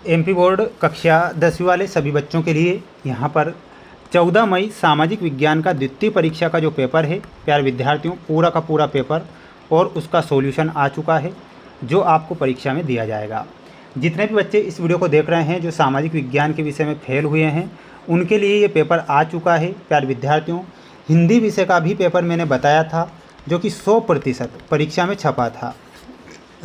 MP board कक्षा 10वीं वाले सभी बच्चों के लिए यहाँ पर 14 मई सामाजिक विज्ञान का द्वितीय परीक्षा का जो पेपर है प्यारे विद्यार्थियों, पूरा का पूरा पेपर और उसका सॉल्यूशन आ चुका है जो आपको परीक्षा में दिया जाएगा। जितने भी बच्चे इस वीडियो को देख रहे हैं जो सामाजिक विज्ञान के विषय में फेल हुए हैं उनके लिए ये पेपर आ चुका है। प्यारे विद्यार्थियों, हिंदी विषय का भी पेपर मैंने बताया था जो कि 100% परीक्षा में छपा था।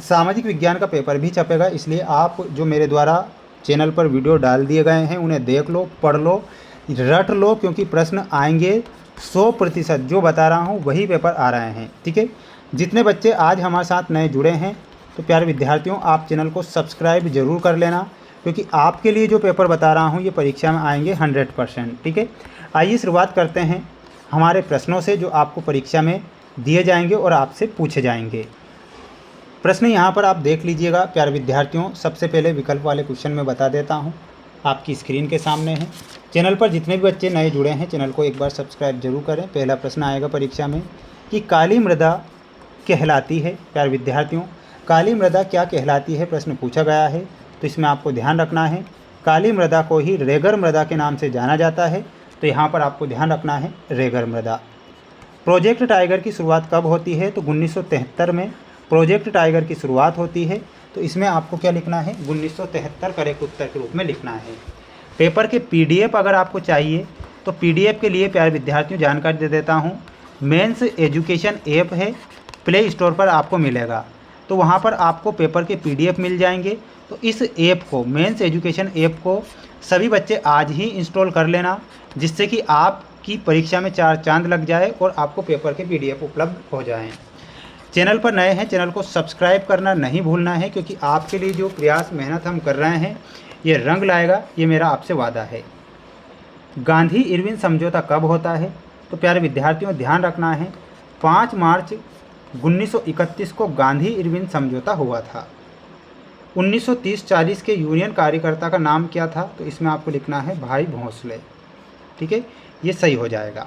सामाजिक विज्ञान का पेपर भी छपेगा, इसलिए आप जो मेरे द्वारा चैनल पर वीडियो डाल दिए गए हैं उन्हें देख लो, पढ़ लो, रट लो, क्योंकि प्रश्न आएंगे 100% जो बता रहा हूँ वही पेपर आ रहे हैं। ठीक है, जितने बच्चे आज हमारे साथ नए जुड़े हैं तो प्यारे विद्यार्थियों आप चैनल को सब्सक्राइब जरूर कर लेना, क्योंकि आपके लिए जो पेपर बता रहा हूँ ये परीक्षा में आएंगे 100%। ठीक है, आइए शुरुआत करते हैं हमारे प्रश्नों से जो आपको परीक्षा में दिए जाएंगे और आपसे पूछे जाएंगे। प्रश्न यहाँ पर आप देख लीजिएगा प्यारे विद्यार्थियों। सबसे पहले विकल्प वाले क्वेश्चन में बता देता हूँ, आपकी स्क्रीन के सामने है। चैनल पर जितने भी बच्चे नए जुड़े हैं चैनल को एक बार सब्सक्राइब जरूर करें। पहला प्रश्न आएगा परीक्षा में कि काली मृदा कहलाती है। प्यारे विद्यार्थियों, काली मृदा क्या कहलाती है प्रश्न पूछा गया है, तो इसमें आपको ध्यान रखना है काली मृदा को ही रेगर मृदा के नाम से जाना जाता है, तो यहाँ पर आपको ध्यान रखना है रेगर मृदा। प्रोजेक्ट टाइगर की शुरुआत कब होती है, तो 1973 में प्रोजेक्ट टाइगर की शुरुआत होती है, तो इसमें आपको क्या लिखना है 1973 करेक्ट उत्तर के रूप में लिखना है। पेपर के पीडीएफ अगर आपको चाहिए तो पीडीएफ के लिए प्यारे विद्यार्थियों जानकारी दे देता हूँ। मेंस एजुकेशन ऐप है, प्ले स्टोर पर आपको मिलेगा, तो वहाँ पर आपको पेपर के पीडीएफ मिल जाएंगे। तो इस ऐप को, मेंस एजुकेशन ऐप को सभी बच्चे आज ही इंस्टॉल कर लेना, जिससे कि आपकी परीक्षा में 4 चांद लग जाए और आपको पेपर के पीडीएफ उपलब्ध हो जाएं। चैनल पर नए हैं चैनल को सब्सक्राइब करना नहीं भूलना है, क्योंकि आपके लिए जो प्रयास मेहनत हम कर रहे हैं ये रंग लाएगा, ये मेरा आपसे वादा है। गांधी इरविन समझौता कब होता है, तो प्यारे विद्यार्थियों ध्यान रखना है 5 मार्च 1931 को गांधी इरविन समझौता हुआ था। 1930-40 के यूनियन कार्यकर्ता का नाम क्या था, तो इसमें आपको लिखना है भाई भोंसले। ठीक है, ये सही हो जाएगा।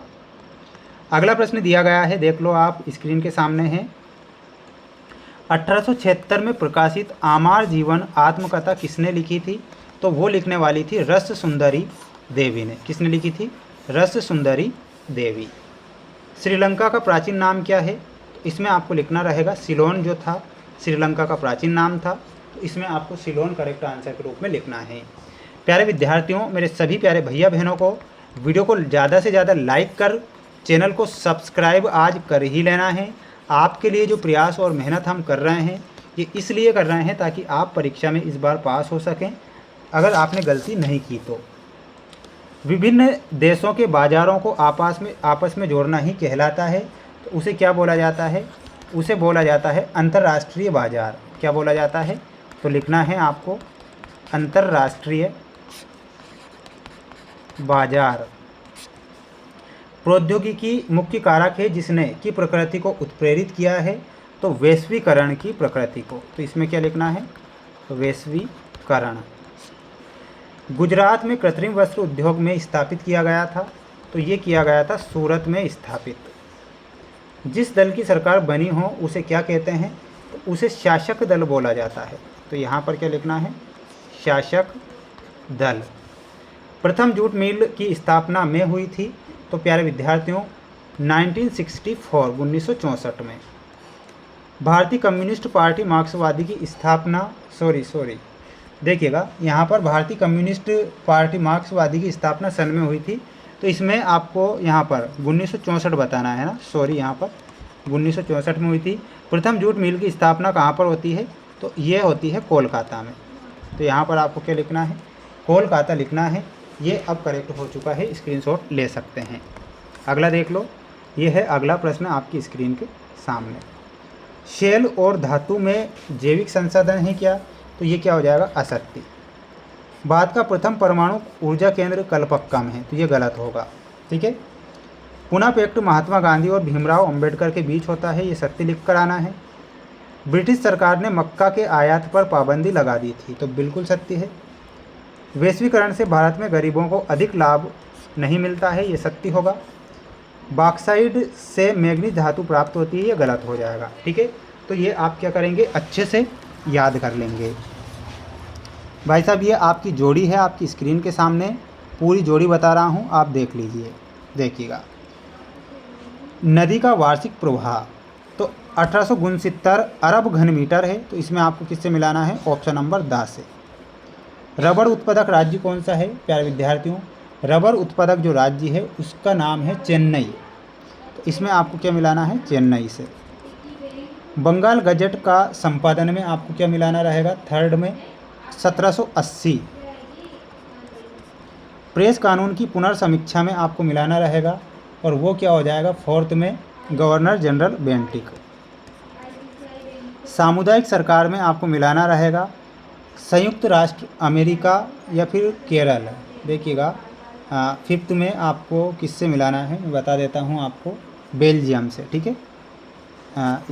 अगला प्रश्न दिया गया है, देख लो आप स्क्रीन के सामने है। 1876 में प्रकाशित आमार जीवन आत्मकथा किसने लिखी थी, तो वो लिखने वाली थी रस सुंदरी देवी ने। किसने लिखी थी, रस सुंदरी देवी। श्रीलंका का प्राचीन नाम क्या है, इसमें आपको लिखना रहेगा सिलोन, जो था श्रीलंका का प्राचीन नाम था, तो इसमें आपको सिलोन करेक्ट आंसर के रूप में लिखना है। प्यारे विद्यार्थियों, मेरे सभी प्यारे भैया बहनों को वीडियो को ज़्यादा से ज़्यादा लाइक कर चैनल को सब्सक्राइब आज कर ही लेना है। आपके लिए जो प्रयास और मेहनत हम कर रहे हैं ये इसलिए कर रहे हैं ताकि आप परीक्षा में इस बार पास हो सकें, अगर आपने गलती नहीं की तो। विभिन्न देशों के बाज़ारों को आपस में जोड़ना ही कहलाता है, तो उसे क्या बोला जाता है, उसे बोला जाता है अंतर्राष्ट्रीय बाज़ार। क्या बोला जाता है, तो लिखना है आपको अंतर्राष्ट्रीय बाज़ार। प्रौद्योगिकी मुख्य कारक है जिसने की प्रकृति को उत्प्रेरित किया है, तो वैश्वीकरण की प्रकृति को, तो इसमें क्या लिखना है वैश्वीकरण। गुजरात में कृत्रिम वस्त्र उद्योग में स्थापित किया गया था, तो ये किया गया था सूरत में स्थापित। जिस दल की सरकार बनी हो उसे क्या कहते हैं, तो उसे शासक दल बोला जाता है, तो यहाँ पर क्या लिखना है शासक दल। प्रथम जूट मिल की स्थापना में हुई थी, तो प्यारे विद्यार्थियों 1964 में। भारतीय कम्युनिस्ट पार्टी मार्क्सवादी की स्थापना देखिएगा यहाँ पर भारतीय कम्युनिस्ट पार्टी मार्क्सवादी की स्थापना सन में हुई थी, तो इसमें आपको यहाँ पर 1964 बताना है ना, यहाँ पर 1964 में हुई थी। प्रथम जूट मिल की स्थापना कहाँ पर होती है, तो ये होती है कोलकाता में, तो यहाँ पर आपको क्या लिखना है कोलकाता लिखना है। ये अब करेक्ट हो चुका है, स्क्रीनशॉट ले सकते हैं। अगला देख लो, ये है अगला प्रश्न आपकी स्क्रीन के सामने। शेल और धातु में जैविक संसाधन है क्या, तो ये क्या हो जाएगा असत्य। भारत का प्रथम परमाणु ऊर्जा केंद्र कलपक्कम है, तो ये गलत होगा। ठीक है, पुणे पैक्ट महात्मा गांधी और भीमराव अंबेडकर के बीच होता है, ये सत्य लिख कर आना है। ब्रिटिश सरकार ने मक्का के आयात पर पाबंदी लगा दी थी, तो बिल्कुल सत्य है। वैश्वीकरण से भारत में गरीबों को अधिक लाभ नहीं मिलता है, ये सत्य होगा। बॉक्साइट से मैग्नीज धातु प्राप्त होती है, ये गलत हो जाएगा। ठीक है, तो ये आप क्या करेंगे अच्छे से याद कर लेंगे। भाई साहब ये आपकी जोड़ी है, आपकी स्क्रीन के सामने पूरी जोड़ी बता रहा हूँ, आप देख लीजिए, देखिएगा। नदी का वार्षिक प्रवाह तो 1869 अरब घन मीटर है, तो इसमें आपको किससे मिलाना है? ऑप्शन नंबर 10 से। रबड़ उत्पादक राज्य कौन सा है? प्यारे विद्यार्थियों, रबड़ उत्पादक जो राज्य है उसका नाम है चेन्नई, तो इसमें आपको क्या मिलाना है? चेन्नई से। बंगाल गजट का संपादन में आपको क्या मिलाना रहेगा? थर्ड में 1780। प्रेस कानून की पुनर्समीक्षा में आपको मिलाना रहेगा, और वो क्या हो जाएगा? फोर्थ में गवर्नर जनरल बेंटिक। सामुदायिक सरकार में आपको मिलाना रहेगा संयुक्त राष्ट्र अमेरिका या फिर केरल। देखिएगा, फिफ्थ में आपको किससे मिलाना है मैं बता देता हूँ आपको, बेल्जियम से, ठीक है।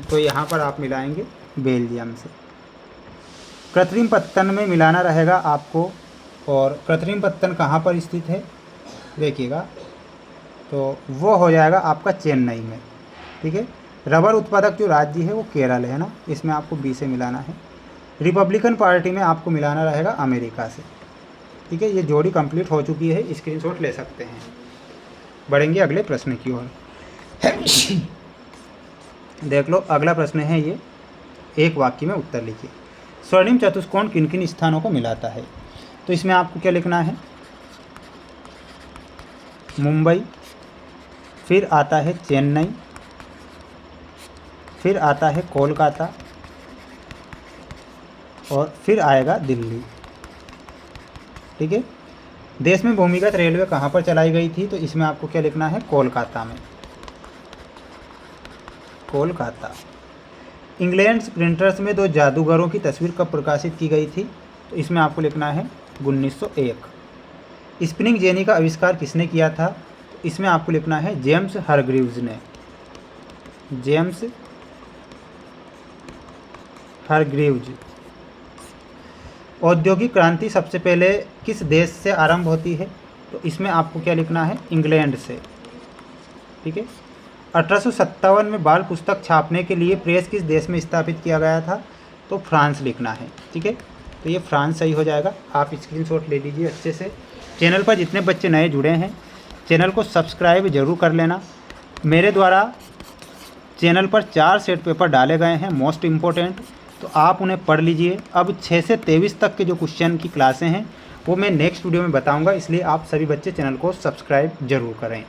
तो यहाँ पर आप मिलाएंगे बेल्जियम से। कृत्रिम पत्तन में मिलाना रहेगा आपको, और कृत्रिम पत्तन कहाँ पर स्थित है? देखिएगा, तो वो हो जाएगा आपका चेन्नई में, ठीक है। रबर उत्पादक जो राज्य है वो केरल है ना, इसमें आपको बी से मिलाना है। रिपब्लिकन पार्टी में आपको मिलाना रहेगा अमेरिका से, ठीक है। ये जोड़ी कंप्लीट हो चुकी है, स्क्रीनशॉट ले सकते हैं। बढ़ेंगे अगले प्रश्न की ओर। देख लो, अगला प्रश्न है ये, एक वाक्य में उत्तर लिखिए। स्वर्णिम चतुष्कोण किन किन स्थानों को मिलाता है? तो इसमें आपको क्या लिखना है? मुंबई, फिर आता है चेन्नई, फिर आता है कोलकाता, और फिर आएगा दिल्ली, ठीक है। देश में भूमिगत रेलवे कहाँ पर चलाई गई थी? तो इसमें आपको क्या लिखना है? कोलकाता में, कोलकाता। इंग्लैंड प्रिंटर्स में 2 जादूगरों की तस्वीर कब प्रकाशित की गई थी? तो इसमें आपको लिखना है 1901। स्पिनिंग जेनी का आविष्कार किसने किया था? तो इसमें आपको लिखना है जेम्स हारग्रीव्स ने, जेम्स हारग्रीव्स। औद्योगिक क्रांति सबसे पहले किस देश से आरंभ होती है? तो इसमें आपको क्या लिखना है? इंग्लैंड से, ठीक है। 1857 में बाल पुस्तक छापने के लिए प्रेस किस देश में स्थापित किया गया था? तो फ्रांस लिखना है, ठीक है। तो ये फ्रांस सही हो जाएगा। आप स्क्रीनशॉट ले लीजिए अच्छे से। चैनल पर जितने बच्चे नए जुड़े हैं, चैनल को सब्सक्राइब ज़रूर कर लेना। मेरे द्वारा चैनल पर 4 सेट पेपर डाले गए हैं मोस्ट इम्पोर्टेंट, तो आप उन्हें पढ़ लीजिए। अब 6 से 23 तक के जो क्वेश्चन की क्लासें हैं वो मैं नेक्स्ट वीडियो में बताऊंगा, इसलिए आप सभी बच्चे चैनल को सब्सक्राइब ज़रूर करें।